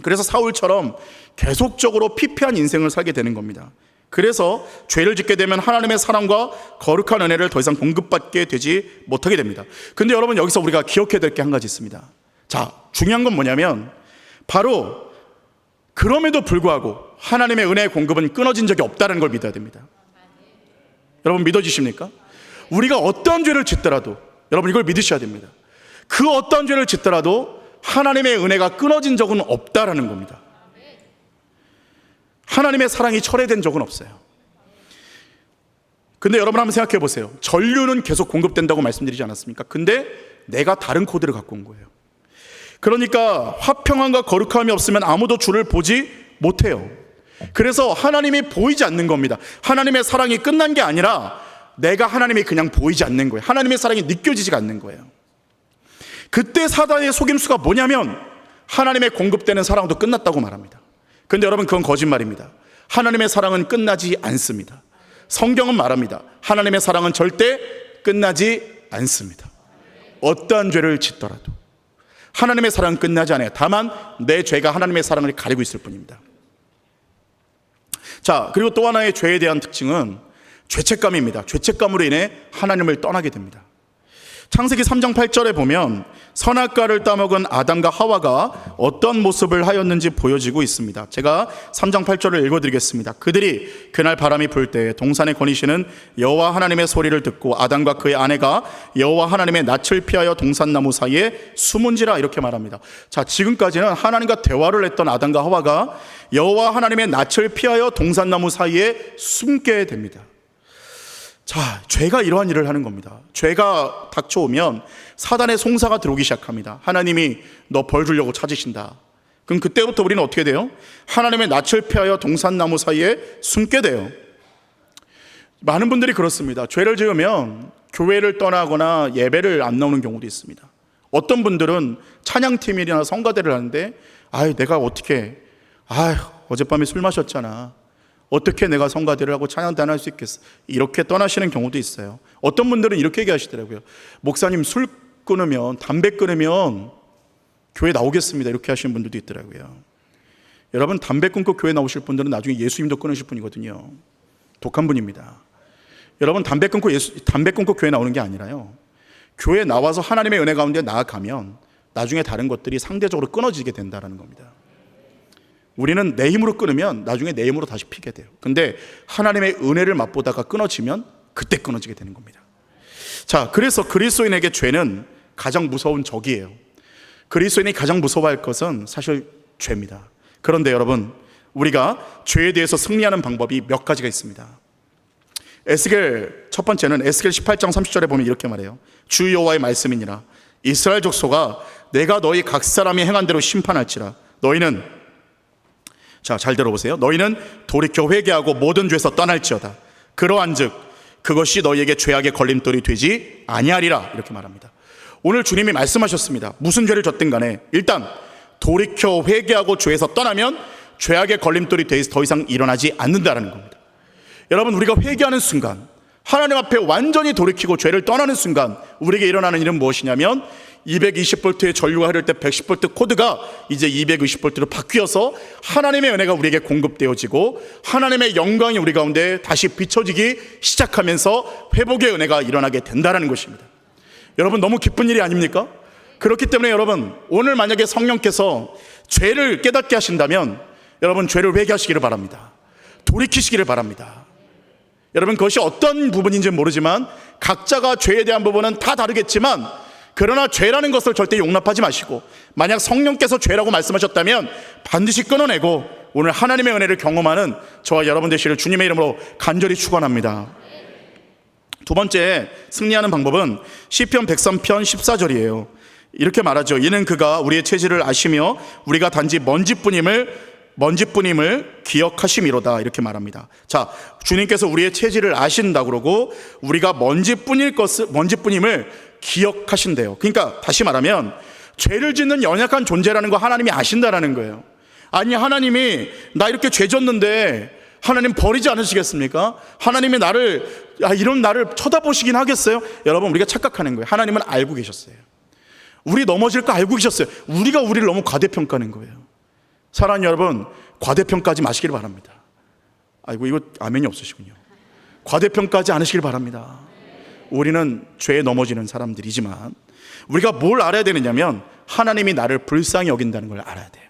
그래서 사울처럼 계속적으로 피폐한 인생을 살게 되는 겁니다. 그래서 죄를 짓게 되면 하나님의 사랑과 거룩한 은혜를 더 이상 공급받게 되지 못하게 됩니다. 근데 여러분, 여기서 우리가 기억해야 될 게 한 가지 있습니다. 자, 중요한 건 뭐냐면, 바로 그럼에도 불구하고 하나님의 은혜의 공급은 끊어진 적이 없다는 걸 믿어야 됩니다. 여러분, 믿어지십니까? 우리가 어떠한 죄를 짓더라도, 여러분 이걸 믿으셔야 됩니다. 그 어떠한 죄를 짓더라도 하나님의 은혜가 끊어진 적은 없다라는 겁니다. 하나님의 사랑이 철회된 적은 없어요. 근데 여러분 한번 생각해 보세요. 전류는 계속 공급된다고 말씀드리지 않았습니까? 근데 내가 다른 코드를 갖고 온 거예요. 그러니까 화평함과 거룩함이 없으면 아무도 주를 보지 못해요. 그래서 하나님이 보이지 않는 겁니다. 하나님의 사랑이 끝난 게 아니라 내가 하나님이 그냥 보이지 않는 거예요. 하나님의 사랑이 느껴지지가 않는 거예요. 그때 사단의 속임수가 뭐냐면, 하나님의 공급되는 사랑도 끝났다고 말합니다. 근데 여러분, 그건 거짓말입니다. 하나님의 사랑은 끝나지 않습니다. 성경은 말합니다. 하나님의 사랑은 절대 끝나지 않습니다. 어떠한 죄를 짓더라도 하나님의 사랑은 끝나지 않아요. 다만 내 죄가 하나님의 사랑을 가리고 있을 뿐입니다. 자, 그리고 또 하나의 죄에 대한 특징은 죄책감입니다. 죄책감으로 인해 하나님을 떠나게 됩니다. 창세기 3장 8절에 보면 선악과를 따먹은 아담과 하와가 어떤 모습을 하였는지 보여지고 있습니다. 제가 3장 8절을 읽어드리겠습니다. 그들이 그날 바람이 불 때 동산에 거니시는 여호와 하나님의 소리를 듣고 아담과 그의 아내가 여호와 하나님의 낯을 피하여 동산나무 사이에 숨은지라, 이렇게 말합니다. 자, 지금까지는 하나님과 대화를 했던 아담과 하와가 여호와 하나님의 낯을 피하여 동산나무 사이에 숨게 됩니다. 자, 죄가 이러한 일을 하는 겁니다. 죄가 닥쳐오면 사단의 송사가 들어오기 시작합니다. 하나님이 너 벌 주려고 찾으신다. 그럼 그때부터 우리는 어떻게 돼요? 하나님의 낯을 피하여 동산나무 사이에 숨게 돼요. 많은 분들이 그렇습니다. 죄를 지으면 교회를 떠나거나 예배를 안 나오는 경우도 있습니다. 어떤 분들은 찬양팀이나 성가대를 하는데 내가 어떻게 어젯밤에 술 마셨잖아, 어떻게 내가 성가대를 하고 찬양대 안 할 수 있겠어, 이렇게 떠나시는 경우도 있어요. 어떤 분들은 이렇게 얘기하시더라고요. 목사님, 술 끊으면, 담배 끊으면 교회 나오겠습니다, 이렇게 하시는 분들도 있더라고요. 여러분, 담배 끊고 교회 나오실 분들은 나중에 예수님도 끊으실 분이거든요. 독한 분입니다. 여러분, 담배 끊고 교회 나오는 게 아니라요, 교회 나와서 하나님의 은혜 가운데 나아가면 나중에 다른 것들이 상대적으로 끊어지게 된다는 겁니다. 우리는 내 힘으로 끊으면 나중에 내 힘으로 다시 피게 돼요. 근데 하나님의 은혜를 맛보다가 끊어지면 그때 끊어지게 되는 겁니다. 자, 그래서 그리스도인에게 죄는 가장 무서운 적이에요. 그리스도인이 가장 무서워할 것은 사실 죄입니다. 그런데 여러분, 우리가 죄에 대해서 승리하는 방법이 몇 가지가 있습니다. 첫 번째는 에스겔 18장 30절에 보면 이렇게 말해요. 주 여호와의 말씀이니라. 이스라엘 족속아, 내가 너희 각 사람이 행한 대로 심판할지라. 너희는, 자, 잘 들어보세요. 너희는 돌이켜 회개하고 모든 죄에서 떠날지어다. 그러한즉 그것이 너희에게 죄악의 걸림돌이 되지 아니하리라, 이렇게 말합니다. 오늘 주님이 말씀하셨습니다. 무슨 죄를 졌든 간에 일단 돌이켜 회개하고 죄에서 떠나면 죄악의 걸림돌이 더 이상 일어나지 않는다라는 겁니다. 여러분, 우리가 회개하는 순간, 하나님 앞에 완전히 돌이키고 죄를 떠나는 순간 우리에게 일어나는 일은 무엇이냐면 220V의 전류가 흐를 때 110V 코드가 이제 220V로 바뀌어서 하나님의 은혜가 우리에게 공급되어지고 하나님의 영광이 우리 가운데 다시 비춰지기 시작하면서 회복의 은혜가 일어나게 된다는 것입니다. 여러분, 너무 기쁜 일이 아닙니까? 그렇기 때문에 여러분, 오늘 만약에 성령께서 죄를 깨닫게 하신다면 여러분, 죄를 회개하시기를 바랍니다. 돌이키시기를 바랍니다. 여러분, 그것이 어떤 부분인지는 모르지만 각자가 죄에 대한 부분은 다 다르겠지만, 그러나 죄라는 것을 절대 용납하지 마시고, 만약 성령께서 죄라고 말씀하셨다면 반드시 끊어내고 오늘 하나님의 은혜를 경험하는 저와 여러분 되시기를 주님의 이름으로 간절히 축원합니다. 두 번째 승리하는 방법은 시편 103편 14절이에요. 이렇게 말하죠. 이는 그가 우리의 체질을 아시며 우리가 단지 먼지뿐임을 기억하심이로다, 이렇게 말합니다. 자, 주님께서 우리의 체질을 아신다고 그러고 우리가 먼지뿐임을 기억하신대요. 그러니까 다시 말하면 죄를 짓는 연약한 존재라는 거 하나님이 아신다라는 거예요. 아니, 하나님이 나 이렇게 죄 졌는데 하나님 버리지 않으시겠습니까? 하나님이 이런 나를 쳐다보시긴 하겠어요? 여러분, 우리가 착각하는 거예요. 하나님은 알고 계셨어요. 우리 넘어질 거 알고 계셨어요. 우리가 우리를 너무 과대평가하는 거예요. 사랑하는 여러분, 과대평가하지 마시길 바랍니다. 아이고, 이거 아멘이 없으시군요. 과대평가하지 않으시길 바랍니다. 우리는 죄에 넘어지는 사람들이지만 우리가 뭘 알아야 되느냐면 하나님이 나를 불쌍히 여긴다는 걸 알아야 돼요.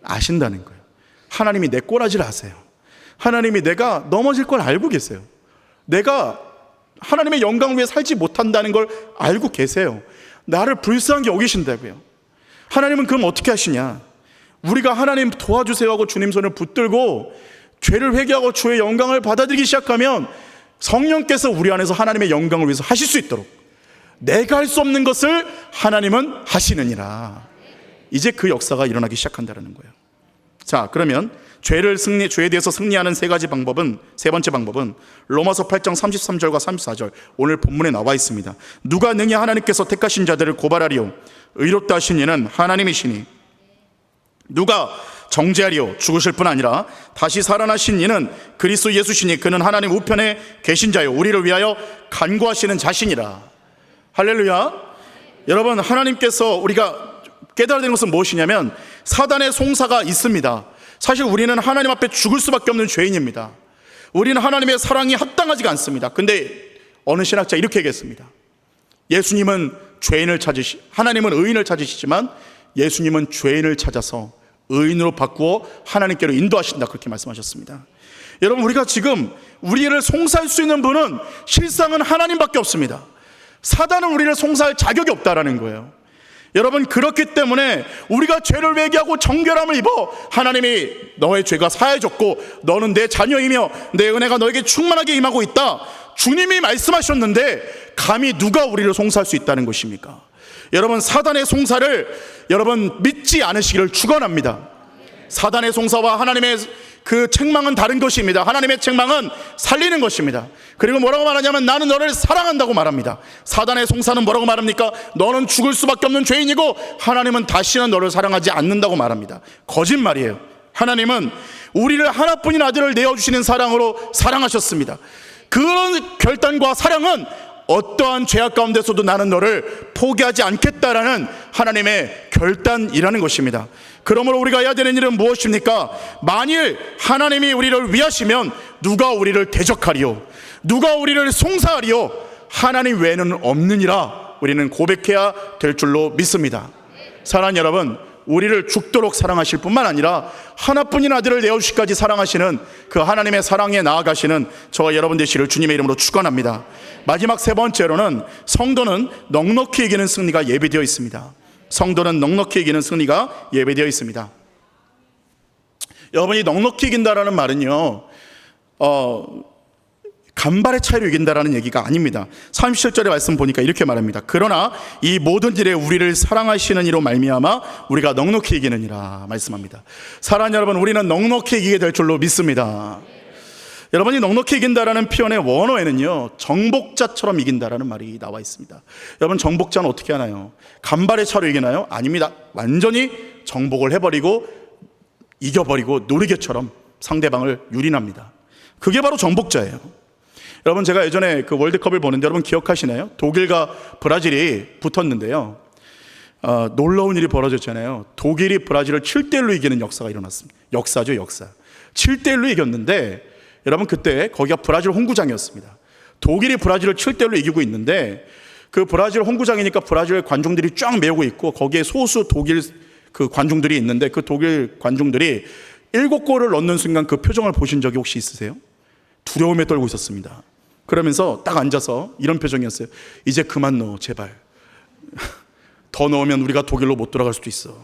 아신다는 거예요. 하나님이 내 꼬라지를 아세요. 하나님이 내가 넘어질 걸 알고 계세요. 내가 하나님의 영광 위에 살지 못한다는 걸 알고 계세요. 나를 불쌍히 여기신다고요. 하나님은 그럼 어떻게 하시냐? 우리가 하나님 도와주세요 하고 주님 손을 붙들고 죄를 회개하고 주의 영광을 받아들이기 시작하면 성령께서 우리 안에서 하나님의 영광을 위해서 하실 수 있도록, 내가 할 수 없는 것을 하나님은 하시느니라. 이제 그 역사가 일어나기 시작한다는 거예요. 자, 그러면 죄에 대해서 승리하는 세 번째 방법은 로마서 8장 33절과 34절, 오늘 본문에 나와 있습니다. 누가 능히 하나님께서 택하신 자들을 고발하리요? 의롭다 하신 이는 하나님이시니 누가 정죄하리요? 죽으실 뿐 아니라 다시 살아나신 이는 그리스도 예수시니 그는 하나님 우편에 계신 자요 우리를 위하여 간구하시는 자신이라. 할렐루야. 여러분, 하나님께서 우리가 깨달아야 되는 것은 무엇이냐면 사단의 송사가 있습니다. 사실 우리는 하나님 앞에 죽을 수밖에 없는 죄인입니다. 우리는 하나님의 사랑이 합당하지가 않습니다. 근데 어느 신학자 이렇게 얘기했습니다. 예수님은 하나님은 의인을 찾으시지만 예수님은 죄인을 찾아서 의인으로 바꾸어 하나님께로 인도하신다, 그렇게 말씀하셨습니다. 여러분, 우리가 지금 우리를 송사할 수 있는 분은 실상은 하나님밖에 없습니다. 사단은 우리를 송사할 자격이 없다라는 거예요. 여러분, 그렇기 때문에 우리가 죄를 회개하고 정결함을 입어 하나님이 너의 죄가 사해졌고 너는 내 자녀이며 내 은혜가 너에게 충만하게 임하고 있다, 주님이 말씀하셨는데 감히 누가 우리를 송사할 수 있다는 것입니까? 여러분, 사단의 송사를 여러분 믿지 않으시기를 축원합니다. 사단의 송사와 하나님의 그 책망은 다른 것입니다. 하나님의 책망은 살리는 것입니다. 그리고 뭐라고 말하냐면 나는 너를 사랑한다고 말합니다. 사단의 송사는 뭐라고 말합니까? 너는 죽을 수밖에 없는 죄인이고 하나님은 다시는 너를 사랑하지 않는다고 말합니다. 거짓말이에요. 하나님은 우리를 하나뿐인 아들을 내어주시는 사랑으로 사랑하셨습니다. 그런 결단과 사랑은 어떠한 죄악 가운데서도 나는 너를 포기하지 않겠다라는 하나님의 결단이라는 것입니다. 그러므로 우리가 해야 되는 일은 무엇입니까? 만일 하나님이 우리를 위하시면 누가 우리를 대적하리요? 누가 우리를 송사하리요? 하나님 외에는 없느니라 우리는 고백해야 될 줄로 믿습니다. 사랑하는 여러분, 우리를 죽도록 사랑하실 뿐만 아니라 하나뿐인 아들을 내어주시기까지 사랑하시는 그 하나님의 사랑에 나아가시는 저와 여러분 되시기를 주님의 이름으로 축원합니다. 마지막 세 번째로는 성도는 넉넉히 이기는 승리가 예비되어 있습니다. 성도는 넉넉히 이기는 승리가 예배되어 있습니다. 여러분이 넉넉히 이긴다라는 말은요, 간발의 차이로 이긴다라는 얘기가 아닙니다. 37절의 말씀 보니까 이렇게 말합니다. 그러나 이 모든 일에 우리를 사랑하시는 이로 말미암아 우리가 넉넉히 이기느니라 말씀합니다. 사랑하는 여러분, 우리는 넉넉히 이기게 될 줄로 믿습니다. 여러분이 넉넉히 이긴다라는 표현의 원어에는요, 정복자처럼 이긴다라는 말이 나와 있습니다. 여러분, 정복자는 어떻게 하나요? 간발의 차로 이기나요? 아닙니다. 완전히 정복을 해버리고 이겨버리고 노리개처럼 상대방을 유린합니다. 그게 바로 정복자예요. 여러분, 제가 예전에 그 월드컵을 보는데 여러분 기억하시나요? 독일과 브라질이 붙었는데요, 놀라운 일이 벌어졌잖아요. 독일이 브라질을 7대1로 이기는 역사가 일어났습니다. 역사죠, 역사. 7대1로 이겼는데 여러분, 그때 거기가 브라질 홈구장이었습니다. 독일이 브라질을 7대1로 이기고 있는데 그 브라질 홈구장이니까 브라질 관중들이 쫙 메우고 있고 거기에 소수 독일 그 관중들이 있는데 그 독일 관중들이 7골을 넣는 순간 그 표정을 보신 적이 혹시 있으세요? 두려움에 떨고 있었습니다. 그러면서 딱 앉아서 이런 표정이었어요. 이제 그만 넣어, 제발. 더 넣으면 우리가 독일로 못 돌아갈 수도 있어.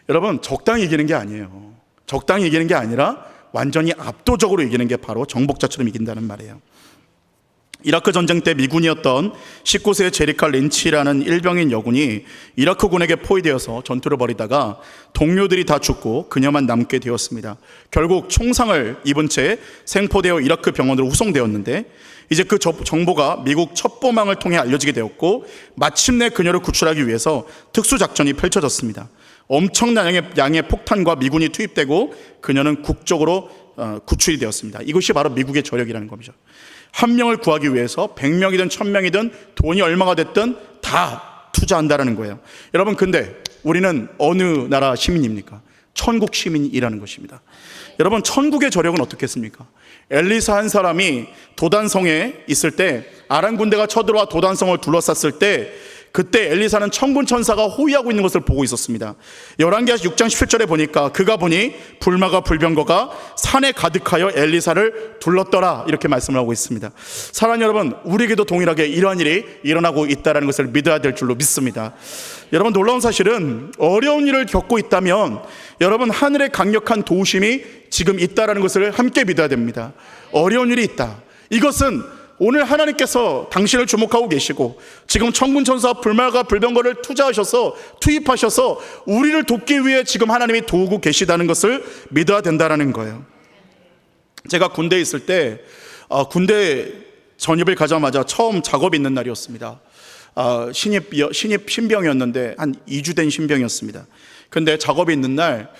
여러분, 적당히 이기는 게 아니에요. 적당히 이기는 게 아니라 완전히 압도적으로 이기는 게 바로 정복자처럼 이긴다는 말이에요. 이라크 전쟁 때 미군이었던 19세의 제리카 린치라는 일병인 여군이 이라크군에게 포위되어서 전투를 벌이다가 동료들이 다 죽고 그녀만 남게 되었습니다. 결국 총상을 입은 채 생포되어 이라크 병원으로 후송되었는데 이제 그 정보가 미국 첩보망을 통해 알려지게 되었고 마침내 그녀를 구출하기 위해서 특수작전이 펼쳐졌습니다. 엄청난 양의 폭탄과 미군이 투입되고 그녀는 국적으로 구출이 되었습니다. 이것이 바로 미국의 저력이라는 겁니다. 한 명을 구하기 위해서 100명이든 1000명이든 돈이 얼마가 됐든 다 투자한다는 거예요. 여러분, 근데 우리는 어느 나라 시민입니까? 천국 시민이라는 것입니다. 여러분, 천국의 저력은 어떻겠습니까? 엘리사 한 사람이 도단성에 있을 때 아람 군대가 쳐들어와 도단성을 둘러쌌을 때 그때 엘리사는 천군 천사가 호위하고 있는 것을 보고 있었습니다. 열왕기하 6장 17절에 보니까 그가 보니 불마가 불병거가 산에 가득하여 엘리사를 둘렀더라, 이렇게 말씀을 하고 있습니다. 사랑하는 여러분, 우리에게도 동일하게 이러한 일이 일어나고 있다는 것을 믿어야 될 줄로 믿습니다. 여러분, 놀라운 사실은 어려운 일을 겪고 있다면 여러분, 하늘의 강력한 도우심이 지금 있다는 것을 함께 믿어야 됩니다. 어려운 일이 있다. 이것은 오늘 하나님께서 당신을 주목하고 계시고 지금 천군 천사 불말과 불병거를 투입하셔서 우리를 돕기 위해 지금 하나님이 도우고 계시다는 것을 믿어야 된다는 거예요. 제가 군대에 있을 때 군대 전입을 가자마자 처음 작업이 있는 날이었습니다. 신병이었는데 한 2주 된 신병이었습니다. 근데 작업이 있는 날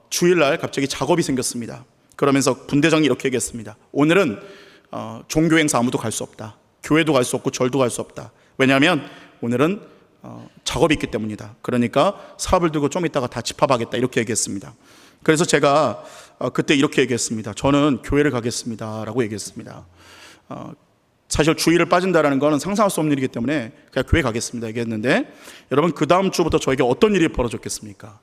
주일날 갑자기 작업이 생겼습니다. 그러면서 분대장이 이렇게 얘기했습니다. 오늘은 종교 행사 아무도 갈 수 없다. 교회도 갈 수 없고 절도 갈 수 없다. 왜냐하면 오늘은 작업이 있기 때문이다. 그러니까 사업을 들고 좀 이따가 다 집합하겠다, 이렇게 얘기했습니다. 그래서 제가 그때 이렇게 얘기했습니다. 저는 교회를 가겠습니다 라고 얘기했습니다. 사실 주일을 빠진다는 것은 상상할 수 없는 일이기 때문에 그냥 교회 가겠습니다 얘기했는데, 여러분 그 다음 주부터 저에게 어떤 일이 벌어졌겠습니까?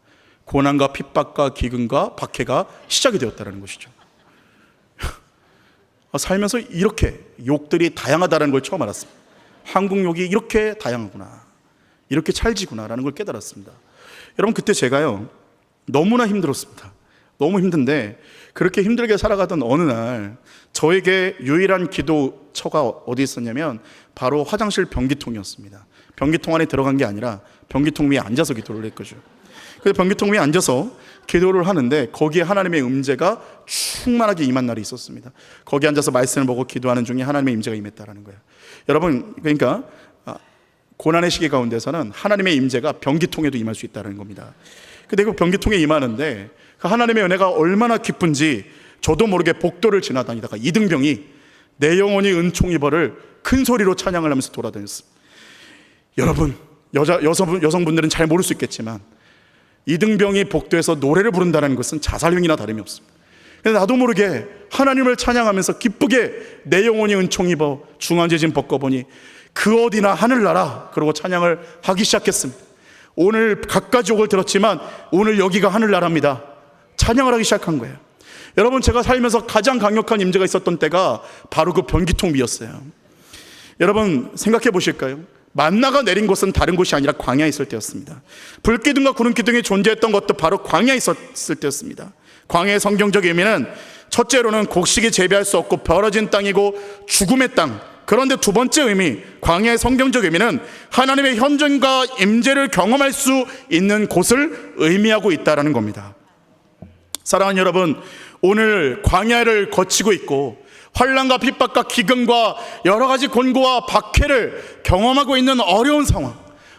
고난과 핍박과 기근과 박해가 시작이 되었다는 것이죠. 살면서 이렇게 욕들이 다양하다는 걸 처음 알았습니다. 한국 욕이 이렇게 다양하구나, 이렇게 찰지구나라는 걸 깨달았습니다. 여러분 그때 제가요 너무나 힘들었습니다. 너무 힘든데 그렇게 힘들게 살아가던 어느 날 저에게 유일한 기도처가 어디 있었냐면 바로 화장실 변기통이었습니다. 변기통 안에 들어간 게 아니라 변기통 위에 앉아서 기도를 했거죠. 그래서 변기통 위에 앉아서 기도를 하는데 거기에 하나님의 임재가 충만하게 임한 날이 있었습니다. 거기 앉아서 말씀을 보고 기도하는 중에 하나님의 임재가 임했다라는 거예요. 여러분 그러니까 고난의 시기 가운데서는 하나님의 임재가 변기통에도 임할 수 있다는 겁니다. 근데 그 변기통에 임하는데 그 하나님의 은혜가 얼마나 기쁜지 저도 모르게 복도를 지나다니다가 이등병이 내 영혼이 은총이버를 큰 소리로 찬양을 하면서 돌아다녔습니다. 여러분 여성분들은 잘 모를 수 있겠지만 이등병이 복도에서 노래를 부른다는 것은 자살행위나 다름이 없습니다. 그래서 나도 모르게 하나님을 찬양하면서 기쁘게 내 영혼이 은총입어 중한죄진 벗겨보니 그 어디나 하늘나라 그러고 찬양을 하기 시작했습니다. 오늘 갖가지 욕을 들었지만 오늘 여기가 하늘나라입니다. 찬양을 하기 시작한 거예요. 여러분 제가 살면서 가장 강력한 임재가 있었던 때가 바로 그 변기통 위였어요. 여러분 생각해 보실까요? 만나가 내린 곳은 다른 곳이 아니라 광야에 있을 때였습니다. 불기둥과 구름기둥이 존재했던 것도 바로 광야에 있었을 때였습니다. 광야의 성경적 의미는 첫째로는 곡식이 재배할 수 없고 벌어진 땅이고 죽음의 땅. 그런데 두 번째 의미, 광야의 성경적 의미는 하나님의 현존과 임재를 경험할 수 있는 곳을 의미하고 있다는 겁니다. 사랑하는 여러분, 오늘 광야를 거치고 있고 환난과 핍박과 기근과 여러 가지 곤고와 박해를 경험하고 있는 어려운 상황,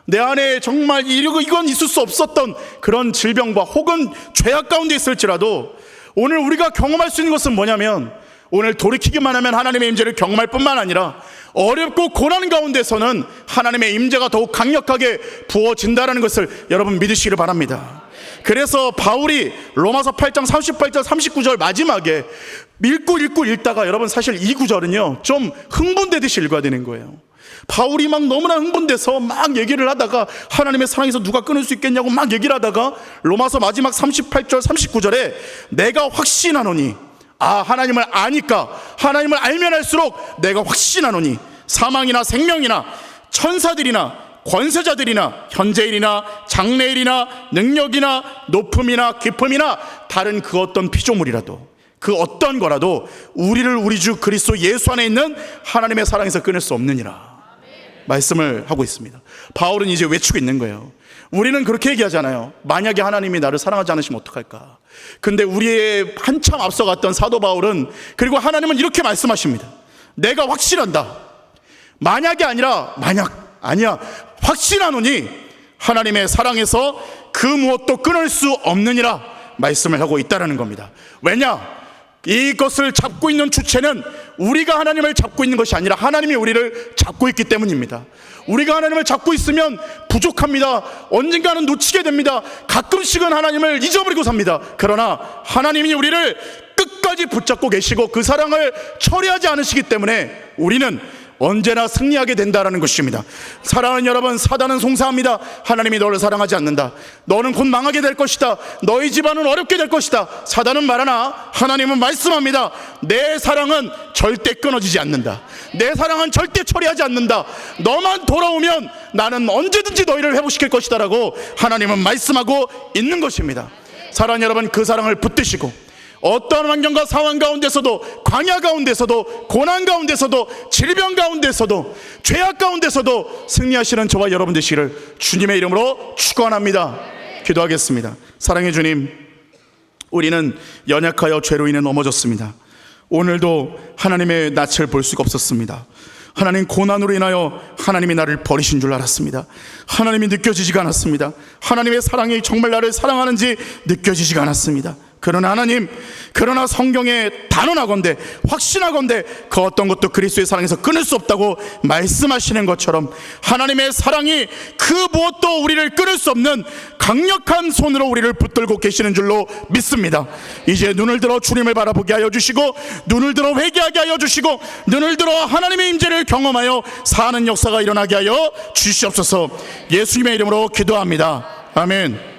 내 안에 정말 이건 있을 수 없었던 그런 질병과 혹은 죄악 가운데 있을지라도 오늘 우리가 경험할 수 있는 것은 뭐냐면, 오늘 돌이키기만 하면 하나님의 임재를 경험할 뿐만 아니라 어렵고 고난 가운데서는 하나님의 임재가 더욱 강력하게 부어진다는 것을 여러분 믿으시기를 바랍니다. 그래서 바울이 로마서 8장 38절 39절 마지막에 읽고 읽다가 여러분 사실 이 구절은요 좀 흥분되듯이 읽어야 되는 거예요. 바울이 막 너무나 흥분돼서 막 얘기를 하다가 하나님의 사랑에서 누가 끊을 수 있겠냐고 막 얘기를 하다가 로마서 마지막 38절 39절에 내가 확신하노니, 하나님을 아니까, 하나님을 알면 알수록 내가 확신하노니 사망이나 생명이나 천사들이나 권세자들이나 현재일이나 장래일이나 능력이나 높음이나 깊음이나 다른 그 어떤 피조물이라도 그 어떤 거라도 우리를 우리 주 그리스도 예수 안에 있는 하나님의 사랑에서 끊을 수 없느니라 말씀을 하고 있습니다. 바울은 이제 외치고 있는 거예요. 우리는 그렇게 얘기하잖아요. 만약에 하나님이 나를 사랑하지 않으시면 어떡할까? 근데 우리의 한참 앞서갔던 사도 바울은, 그리고 하나님은 이렇게 말씀하십니다. 내가 확신한다. 만약이 아니라 아니야 확신하노니 하나님의 사랑에서 그 무엇도 끊을 수 없느니라 말씀을 하고 있다는 겁니다. 왜냐? 이것을 잡고 있는 주체는 우리가 하나님을 잡고 있는 것이 아니라 하나님이 우리를 잡고 있기 때문입니다. 우리가 하나님을 잡고 있으면 부족합니다. 언젠가는 놓치게 됩니다. 가끔씩은 하나님을 잊어버리고 삽니다. 그러나 하나님이 우리를 끝까지 붙잡고 계시고 그 사랑을 처리하지 않으시기 때문에 우리는 언제나 승리하게 된다는 것입니다. 사랑하는 여러분, 사단은 송사합니다. 하나님이 너를 사랑하지 않는다. 너는 곧 망하게 될 것이다. 너희 집안은 어렵게 될 것이다. 사단은 말하나 하나님은 말씀합니다. 내 사랑은 절대 끊어지지 않는다. 내 사랑은 절대 처리하지 않는다. 너만 돌아오면 나는 언제든지 너희를 회복시킬 것이다 라고 하나님은 말씀하고 있는 것입니다. 사랑하는 여러분, 그 사랑을 붙드시고 어떠한 환경과 상황 가운데서도, 광야 가운데서도, 고난 가운데서도, 질병 가운데서도, 죄악 가운데서도 승리하시는 저와 여러분 되시기를 주님의 이름으로 축원합니다. 기도하겠습니다. 사랑의 주님, 우리는 연약하여 죄로 인해 넘어졌습니다. 오늘도 하나님의 낯을 볼 수가 없었습니다. 하나님, 고난으로 인하여 하나님이 나를 버리신 줄 알았습니다. 하나님이 느껴지지가 않았습니다. 하나님의 사랑이 정말 나를 사랑하는지 느껴지지가 않았습니다. 그러나 하나님, 그러나 성경에 단언하건대 확신하건대 그 어떤 것도 그리스도의 사랑에서 끊을 수 없다고 말씀하시는 것처럼 하나님의 사랑이 그 무엇도 우리를 끊을 수 없는 강력한 손으로 우리를 붙들고 계시는 줄로 믿습니다. 이제 눈을 들어 주님을 바라보게 하여 주시고, 눈을 들어 회개하게 하여 주시고, 눈을 들어 하나님의 임재를 경험하여 사는 역사가 일어나게 하여 주시옵소서. 예수님의 이름으로 기도합니다. 아멘.